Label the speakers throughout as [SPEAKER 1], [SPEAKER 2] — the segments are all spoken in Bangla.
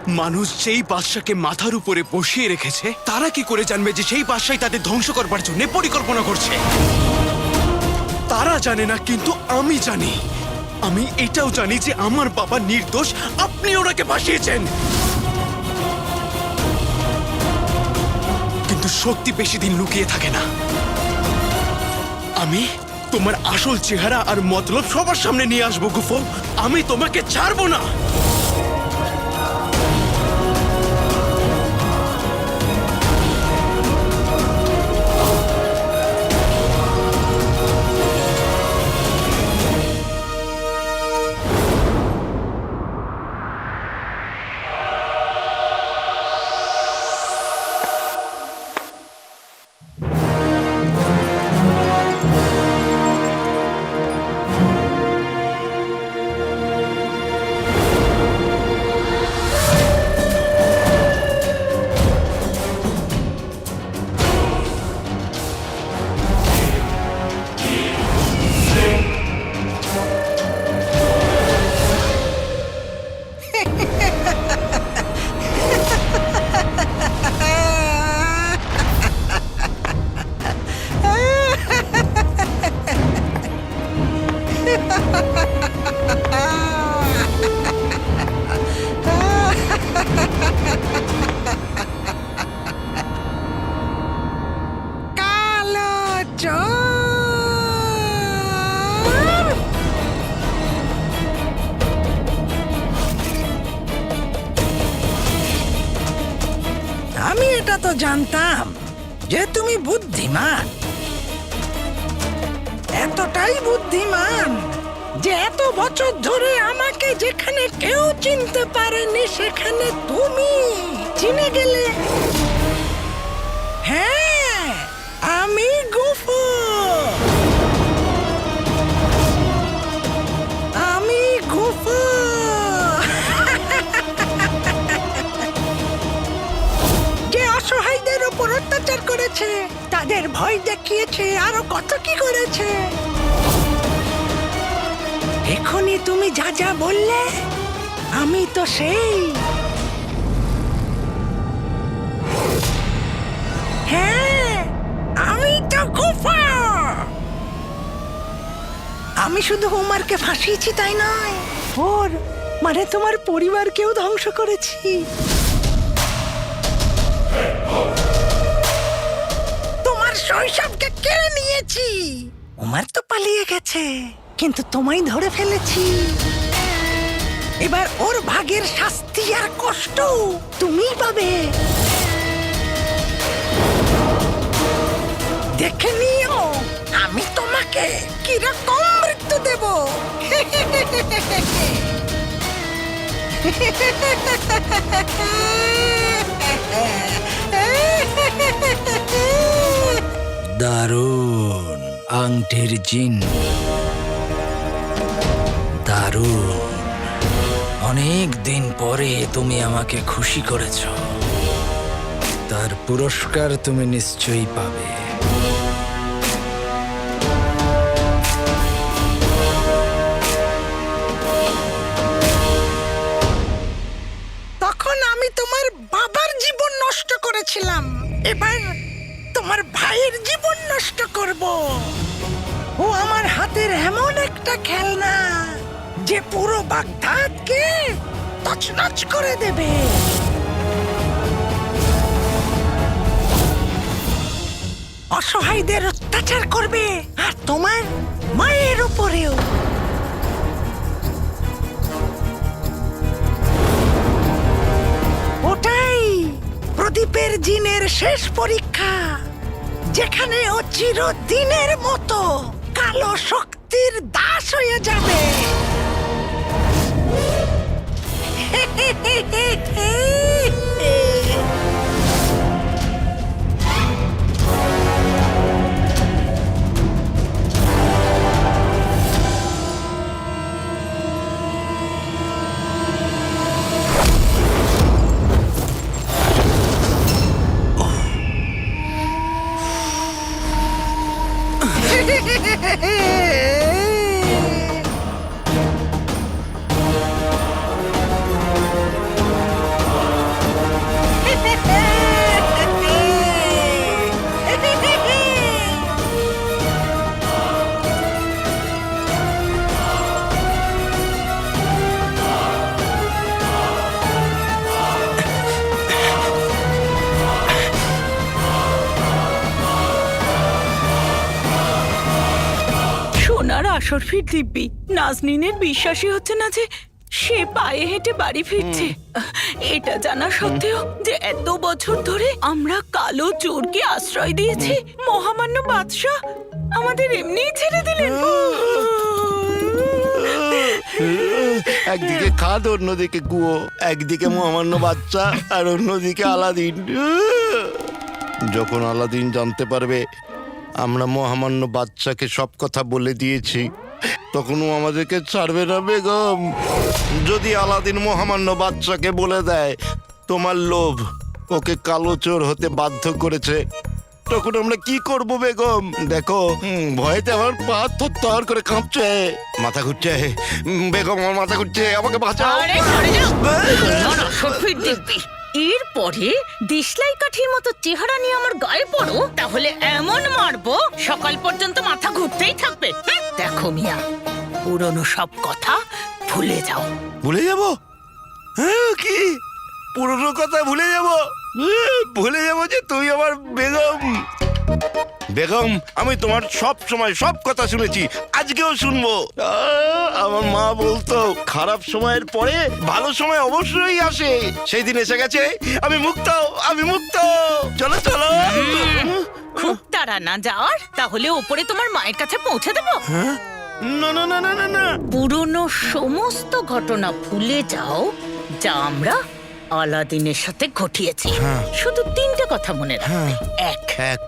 [SPEAKER 1] মানুষ যেই বাদশাকে মাথার উপরে বসিয়ে রেখেছে তারা কি করে জানবে যে সেই বাদশাই তাদের ধ্বংস করবার জন্য পরিকল্পনা করছে? তারা জানে না, কিন্তু আমি জানি। আমি এটাও জানি যে আমার বাবা নির্দোষ, আপনি ওনাকে ফাঁসিয়েছেন। কিন্তু সত্যি বেশি দিন লুকিয়ে থাকে না। আমি তোমার আসল চেহারা আর মতলব সবার সামনে নিয়ে আসবো গুফো। আমি তোমাকে ছাড়বো না।
[SPEAKER 2] আমি এটা তো জানতাম যে তুমি বুদ্ধিমান, এতটাই বুদ্ধিমান যে এত বছর ধরে আমাকে যেখানে কেউ চিনতে পারেনি সেখানে তুমি চিনে গেলে। হ্যাঁ, আমি গুফো। আমি গুফো। যে অসহায়দের উপর অত্যাচার করেছে, তাদের ভয় দেখিয়েছে, আরো কত কি করেছে। এখনই তুমি যা যা বললে, আমি তো সেই। হ্যাঁ, আমি তো গুফা। আমি শুধু উমারকে ফাঁসিয়েছি তাই নয়, ওর মানে তোমার পরিবারকেও ধ্বংস করেছি। তোমার শৈশবকে কেড়ে নিয়েছি। উমার তো পালিয়ে গেছে, কিন্তু তোমায় ধরে ফেলেছি। এবার ওর ভাগের শাস্তি আর কষ্ট তুমিই পাবে। দেখে নিও আমি তোমাকে কিরকম মৃত্যু দেব।
[SPEAKER 3] দারুণ আংটির জিন, দারুণ। অনেক দিন পরে তুমি আমাকে খুশি করেছ, তার পুরস্কার তুমি নিশ্চয়ই পাবে।
[SPEAKER 2] তখন আমি তোমার বাবার জীবন নষ্ট করেছিলাম, এবার তোমার ভাইয়ের জীবন নষ্ট করব। ও আমার হাতের এমন একটা খেলনা যে পুরো বাগদাদকে তছনছ করে দেবে। অসহায়দের অত্যাচার করবে, আর তোমার মায়ের উপরেও। ওটাই প্রদীপের জিনের শেষ পরীক্ষা, যেখানে ও চিরদিনের মতো কালো শক্তির দাস হয়ে যাবে।
[SPEAKER 4] ওনার আসর ফির দিব্যি নাজনীনের বিশ্বাসই হচ্ছে না যে সে পায়ে হেঁটে বাড়ি ফিরছে। এটা জানা সত্ত্বেও যে এত বছর ধরে আমরা কালো চোরকে আশ্রয় দিয়েছি, মহামান্য বাদশাহ আমাদের এমনিই ছেড়ে দিলেন।
[SPEAKER 5] একদিকে খাদ, অন্যদিকে কুয়ো, একদিকে মহামান্য বাচ্চা আর অন্যদিকে আলাদিন। যখন আলাদিন জানতে পারবে আমরা মহামান্য বাচ্চাকে সব কথা বলে দিয়েছি, তখন ও আমাদেরকে ছাড়বে না বেগম। যদি আলাদিন মহামান্য বাচ্চাকে বলে দেয় তোমার লোভ ওকে কালো চোর হতে বাধ্য করেছে, তখন আমরা কি করব বেগম? দেখো ভয়েতে আমার পা থর করে কাঁপছে, মাথা ঘুরছে। বেগম আমার মাথা ঘুরছে, আমাকে বাঁচাও।
[SPEAKER 4] আরে সরে যাও। ওনার আসর ফির দিব্যি এরপরে দিশলাই কাঠির মতো চেহারা নিয়ে আমার গায়ে পড়ো, তাহলে এমন মারবো সকাল পর্যন্ত মাথা ঘুরতেই থাকবে। দেখো মিয়া, পুরনো সব কথা ভুলে যাও।
[SPEAKER 5] ভুলে যাব? হ্যাঁ, কি পুরনো কথা ভুলে যাব? ভুলে যাব যে তুই আমার বেগম। বেগম, আমি তোমার সব সময় সব কথা শুনেছি, আজকেও শুনবো। আমার মা বলতো খারাপ সময়ের পরে ভালো সময় অবশ্যই আসে। সেই দিন এসে গেছে, আমি মুক্ত, আমি মুক্ত। চলো চলো।
[SPEAKER 4] খুব তাড়া না যাওয়ার, তাহলে ওপরে তোমার মায়ের কাছে পৌঁছে দেবো।
[SPEAKER 5] না না না না না না,
[SPEAKER 4] পুরনো সমস্ত ঘটনা ভুলে যাও যা আমরা আলাদিনের সাথে ঘটিয়েছি। শুধু তিনটে কথা মনে রাখবে। এক,
[SPEAKER 5] এক,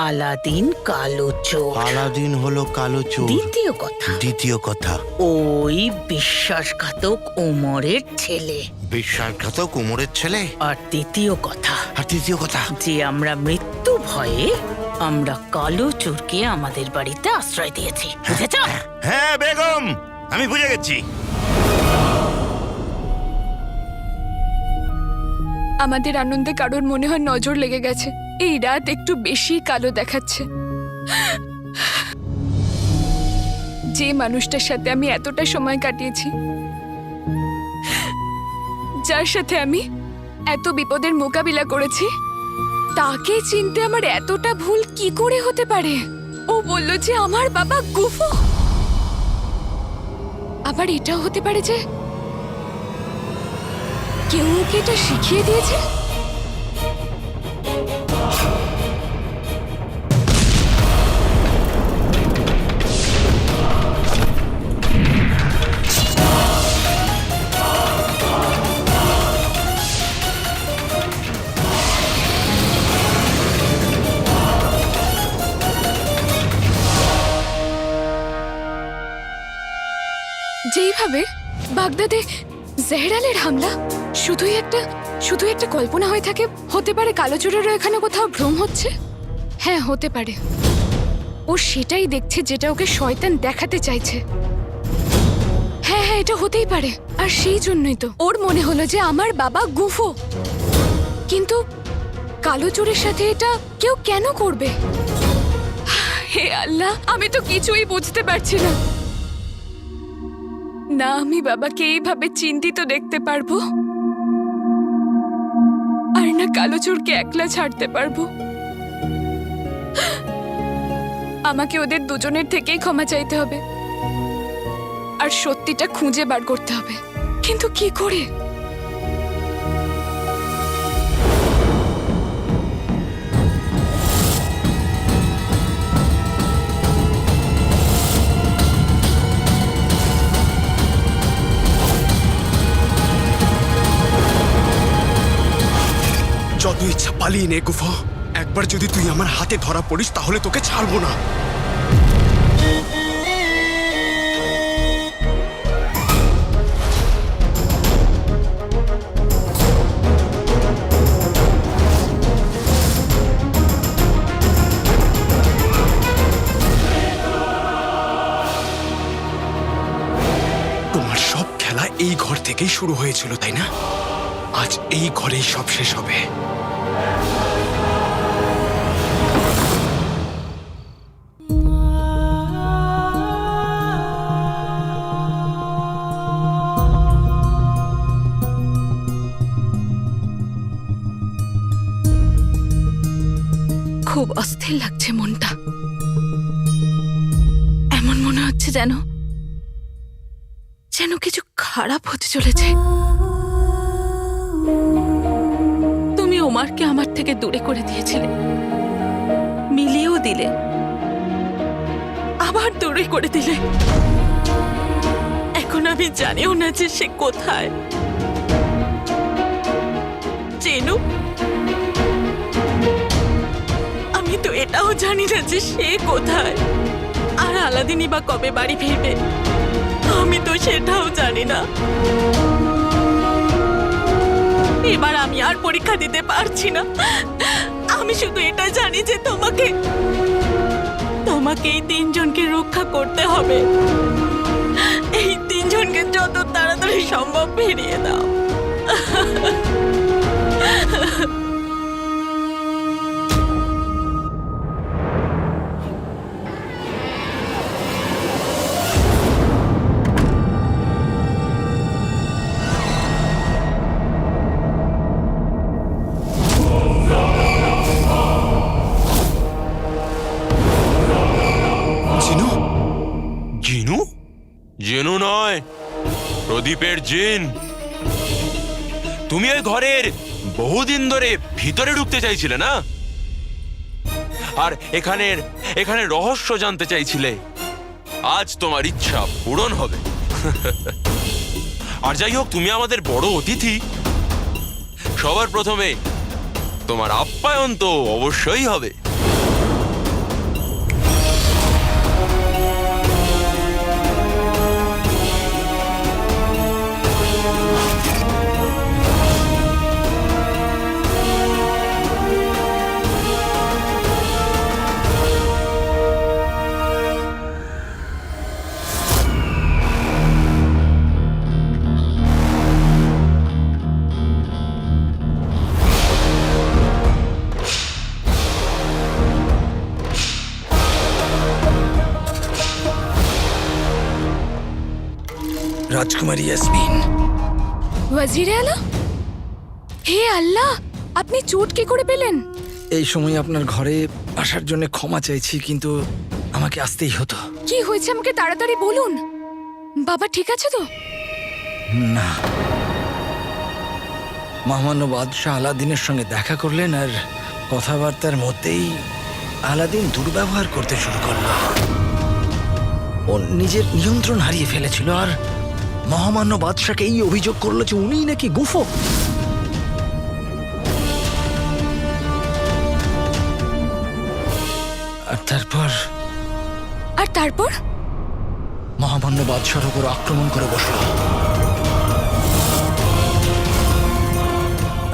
[SPEAKER 4] আলাদিন কালো চোর।
[SPEAKER 5] আলাদিন হলো কালো চোর।
[SPEAKER 4] দ্বিতীয় কথা,
[SPEAKER 5] দ্বিতীয় কথা,
[SPEAKER 4] ওই বিশ্বাসঘাতক ওমরের ছেলে।
[SPEAKER 5] বিশ্বাসঘাতক উমরের ছেলে।
[SPEAKER 4] আর তৃতীয় কথা,
[SPEAKER 5] আর তৃতীয় কথা,
[SPEAKER 4] যে আমরা মৃত্যু ভয়ে আমরা কালো চোরকে আমাদের বাড়িতে আশ্রয় দিয়েছি। বুঝেছ?
[SPEAKER 5] হ্যাঁ বেগম, আমি বুঝে গেছি।
[SPEAKER 6] আমাদের আনন্দে কারোর মনে হয় নজর লেগে গেছে। এই রাত একটু বেশি কালো দেখাচ্ছে। যে মানুষটার সাথে আমি এতটা সময় কাটিয়েছি, যার সাথে আমি এত বিপদের মোকাবিলা করেছি, তাকে চিনতে আমার এতটা ভুল কি করে হতে পারে? ও বলল যে আমার বাবা গুফো। আবার এটাও হতে পারে যে কেউ ওকে এটা শিখিয়ে দিয়েছে। যেইভাবে বাগদাদে জেহরালের হামলা শুধুই একটা কল্পনা হয়ে থাকে। হতে পারে কালো চোরেরও এখানে কোথাও ভ্রম হচ্ছে। হ্যাঁ, হতে পারে ও সেটাই দেখছে যেটা ওকে শয়তান দেখাতে চাইছে। হ্যাঁ হ্যাঁ, এটা হতেই পারে। আর সেই জন্যই তো ওর মনে হলো যে আমার বাবা গুফো। কিন্তু কালো চোরের সাথে এটা কেউ কেন করবে? হে আল্লাহ, আমি তো কিছুই বুঝতে পারছি না। না আমি বাবাকে এইভাবে চিন্তিত দেখতে পারবো, আর না কালো চোরকে একলা ছাড়তে পারবো। আমাকে ওদের দুজনের থেকেই ক্ষমা চাইতে হবে আর সত্যিটা খুঁজে বার করতে হবে। কিন্তু কি করে?
[SPEAKER 1] যত ইচ্ছা পালিয়ে নে গুফো। একবার যদি তুই আমার হাতে ধরা পড়িস তাহলে তোকে ছাড়বো না। তোমার সব খেলা এই ঘর থেকেই শুরু হয়েছিল, তাই না? আজ এই ঘরেই সব শেষ হবে।
[SPEAKER 6] খুব অস্থির লাগছে মনটা। এমন মনে
[SPEAKER 4] হচ্ছে যেন যেন কিছু খারাপ হতে চলেছে। তুমি ওমারকে আমার থেকে দূরে করে দিয়েছিলে, মিলিয়েও দিলে, আবার দূরে করে দিলে। এখন আমি জানিও না যে সে কোথায়। চেনু, আমি তো এটাও জানি না যে সে কোথায়, আর আলাদিনই বা কবে বাড়ি ফিরবে, আমি তো সেটাও জানি না। এবার আমি আর পরীক্ষা দিতে পারছি না। আমি শুধু এটা জানি যে তোমাকে এই 3 জনকে রক্ষা করতে হবে। এই 3 জনকে যত তাড়াতাড়ি সম্ভব ফিরিয়ে দাও।
[SPEAKER 1] জিনু,
[SPEAKER 7] জিনু? জিনু নয়, প্রদীপের জিন। তুমি ওই ঘরের বহুদিন ধরে ভিতরে ঢুকতে চাইছিলে না, আর এখানে রহস্য জানতে চাইছিলে। আজ তোমার ইচ্ছা পূরণ হবে। আর যাই হোক, তুমি আমাদের বড় অতিথি, সবার প্রথমে তোমার আপ্যায়ন তো অবশ্যই হবে।
[SPEAKER 3] রাজকুমারী ইয়াসমিন,
[SPEAKER 6] ওয়াজিরে আলা, হে আল্লাহ, আপনি চোট কি করে পেলেন?
[SPEAKER 3] এই সময় আপনার ঘরে আসার জন্য ক্ষমা চাইছি, কিন্তু আমাকে আসতেই হতো।
[SPEAKER 6] কি হয়েছে আমাকে তাড়াতাড়ি বলুন। বাবা ঠিক আছে তো?
[SPEAKER 3] না, মহামান্য বাদশাহ আলাদিনের সঙ্গে দেখা করলেন, আর কথাবার্তার মধ্যেই আলাদিন দুর্ব্যবহার করতে শুরু করলো। ও নিজের নিয়ন্ত্রণ হারিয়ে ফেলেছিল, আর মহামান্য বাদশাকে এই অভিযোগ করলো যে উনিই নাকি গুফো। আর তারপর মহামান্য বাদশার উপর আক্রমণ করে বসলো।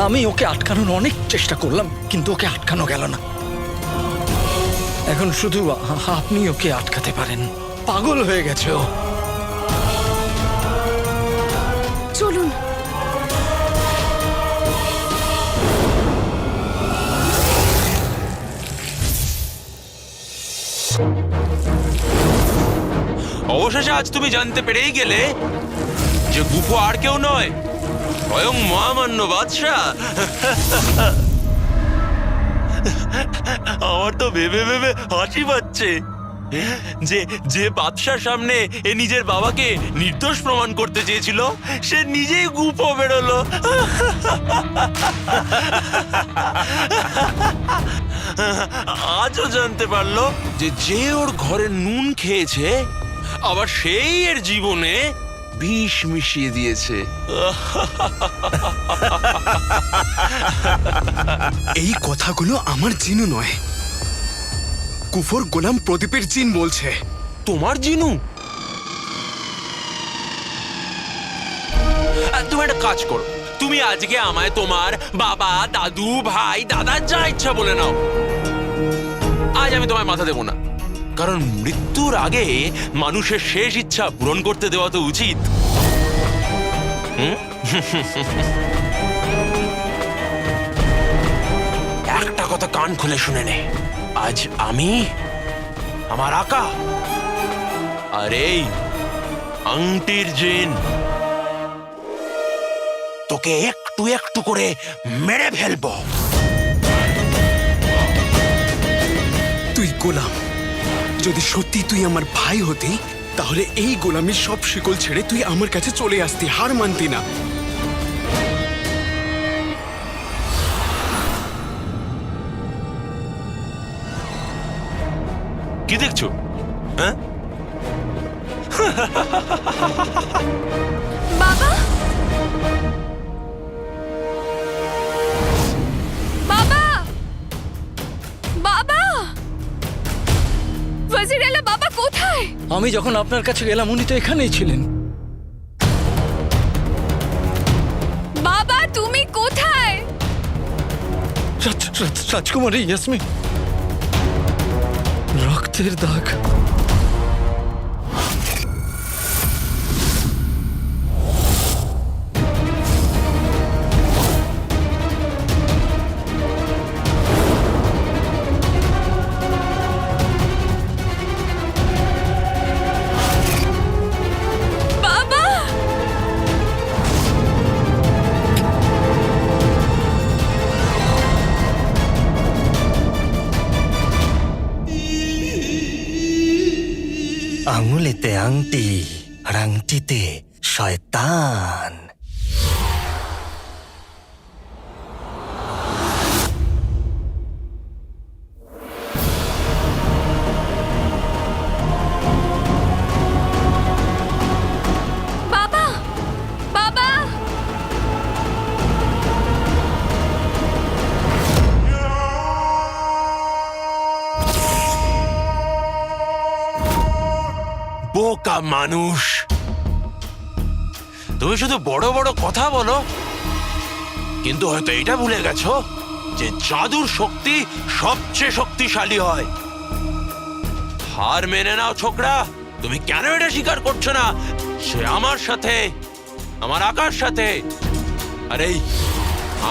[SPEAKER 3] আমি ওকে আটকানোর অনেক চেষ্টা করলাম, কিন্তু ওকে আটকানো গেল না। এখন শুধু আপনি ওকে আটকাতে পারেন। পাগল হয়ে গেছে ও।
[SPEAKER 6] চলুন।
[SPEAKER 7] অবশেষে আজ তুমি জানতে পেরেই গেলে যে গুফো আর কেউ নয়, স্বয়ং মহামান্য বাদশাহ। আমার তো ভেবে ভেবে হাসি পাচ্ছে যে বাদশার সামনে এ নিজের বাবাকে নির্দোষ প্রমাণ করতে চেয়েছিল, সে নিজেই গুফো বেরোলো। আজও জানতে পারলো যে ওর ঘরে নুন খেয়েছে, আবার সেই এর জীবনে বিষ মিশিয়ে দিয়েছে।
[SPEAKER 1] এই কথাগুলো আমার জিনু নয়, কুফর গোলাম প্রদীপের জিন বলছে।
[SPEAKER 7] তোমার জিনু? তুমি একটা কাজ করো, তুমি আজকে আমায় তোমার বাবা, দাদু, ভাই, দাদা যা ইচ্ছা বলে নাও। আজ আমি তোমায় মাথা দেবো না, কারণ মৃত্যুর আগে মানুষের শেষ ইচ্ছা পূরণ করতে দেওয়া তো উচিত। একটা কথা কান খুলে শুনে নে, আজ আমি, আমার আকা আর এই আংটির জিন তোকে একটু একটু করে মেরে ফেলবো।
[SPEAKER 1] তুই গোলাম, যদি সত্যি তুই আমার ভাই হতি তাহলে এই গোলামির সব শিকল ছেড়ে তুই আমার কাছে চলে আসতি, হার মানতি না।
[SPEAKER 7] কি দেখছো? হ্যাঁ,
[SPEAKER 6] বাবা, বাবা, বাবা, ওয়াজির আলা বাবা কোথায়?
[SPEAKER 3] আমি যখন আপনার কাছে গেলাম উনি তো এখানেই ছিলেন।
[SPEAKER 6] বাবা তুমি কোথায়?
[SPEAKER 3] রাজকুমারী ইয়াসমিন, রক্তের দাগ।
[SPEAKER 6] বাবা,
[SPEAKER 8] আঙুলেতে আংটি আর আংটিতে শয়তান।
[SPEAKER 6] বাবা, বাবা,
[SPEAKER 7] বোকা মানুষ, তুমি শুধু বড় বড় কথা বলো, কিন্তু হয়তো এটা ভুলে গেছো যে জাদুর শক্তি সবচেয়ে শক্তিশালী হয়। হার মেনে নাও ছোকরা, তুমি কেন এটা স্বীকার করছো না? সে আমার সাথে, আমার আকার সাথে, আর এই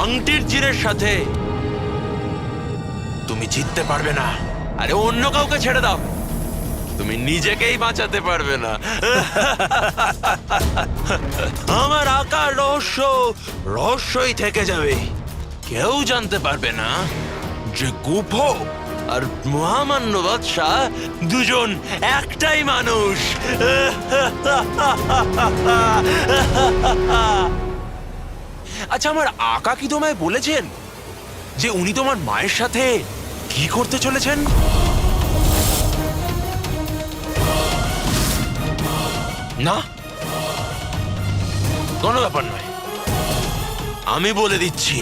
[SPEAKER 7] আংটির জিনের সাথে তুমি জিততে পারবে না। আরে অন্য কাউকে ছেড়ে দাও, তুমি নিজেকেই বাঁচাতে পারবে না। আমার আকার রহস্য রহস্যই থেকে যাবে, কেউ জানতে পারবে না যে গুফো আর মহামান্য বাদশাহ দুজন একটাই মানুষ। আচ্ছা, আমার আকা কি তোমায় বলেছেন যে উনি তোমার মায়ের সাথে কি করতে চলেছেন? না, কোনো ব্যাপার নয়, আমি বলে দিচ্ছি।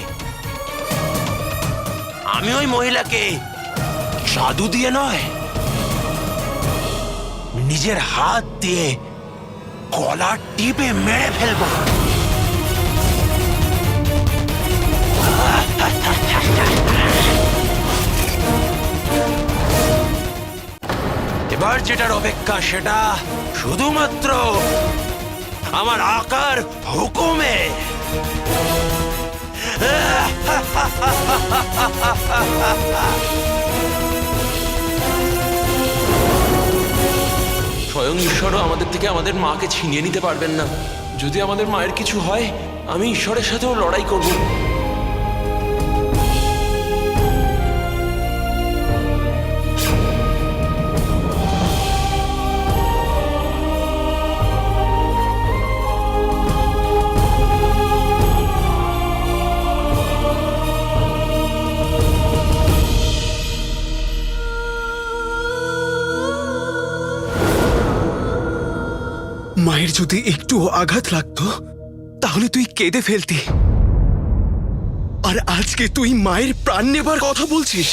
[SPEAKER 7] আমি ওই মহিলাকে জাদু দিয়ে নয়, নিজের হাত দিয়ে গলা টিপে মেরে ফেলবো। এবার যেটার অপেক্ষা সেটা শুধুমাত্র আমার আকার হুকুমে। স্বয়ং ঈশ্বরও আমাদের থেকে আমাদের মাকে ছিনিয়ে নিতে পারবেন না। যদি আমাদের মায়ের কিছু হয়, আমি ঈশ্বরের সাথেও লড়াই করব।
[SPEAKER 1] মায়ের যদি একটুও আঘাত লাগতো তাহলে তুই কেঁদে ফেলতি, আর আজকে তুই মায়ের প্রাণ নেবার কথা বলছিস।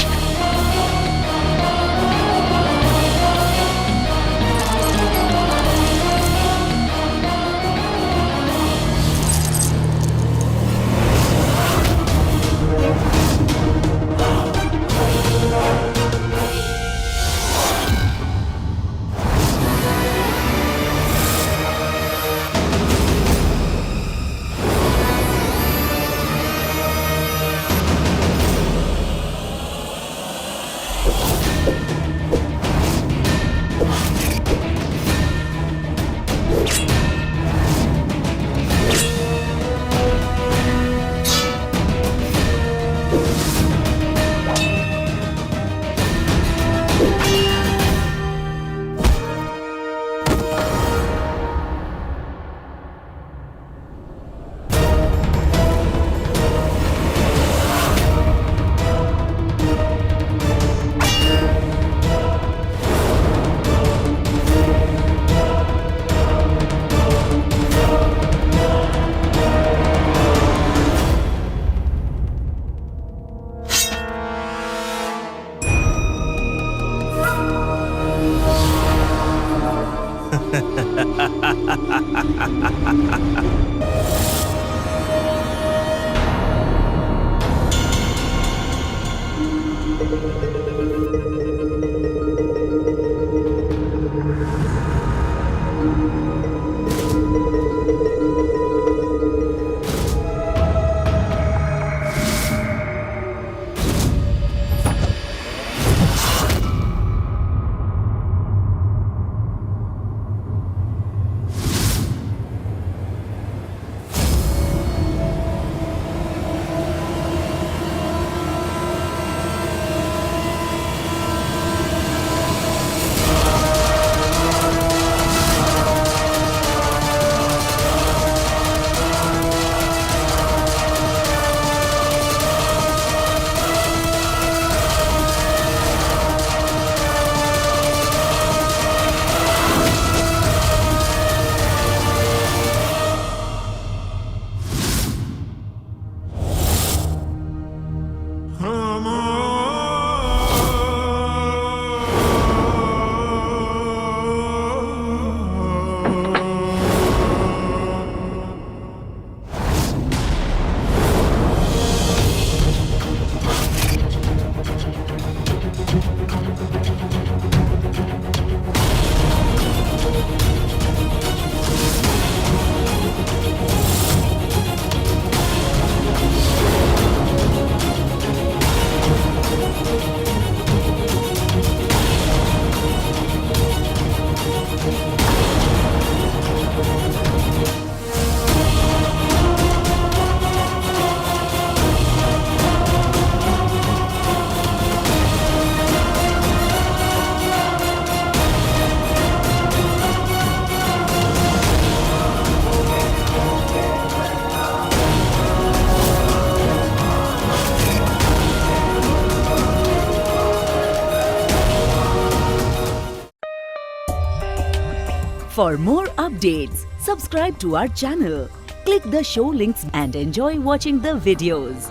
[SPEAKER 9] For more updates, subscribe to our channel, click the show links and enjoy watching the videos.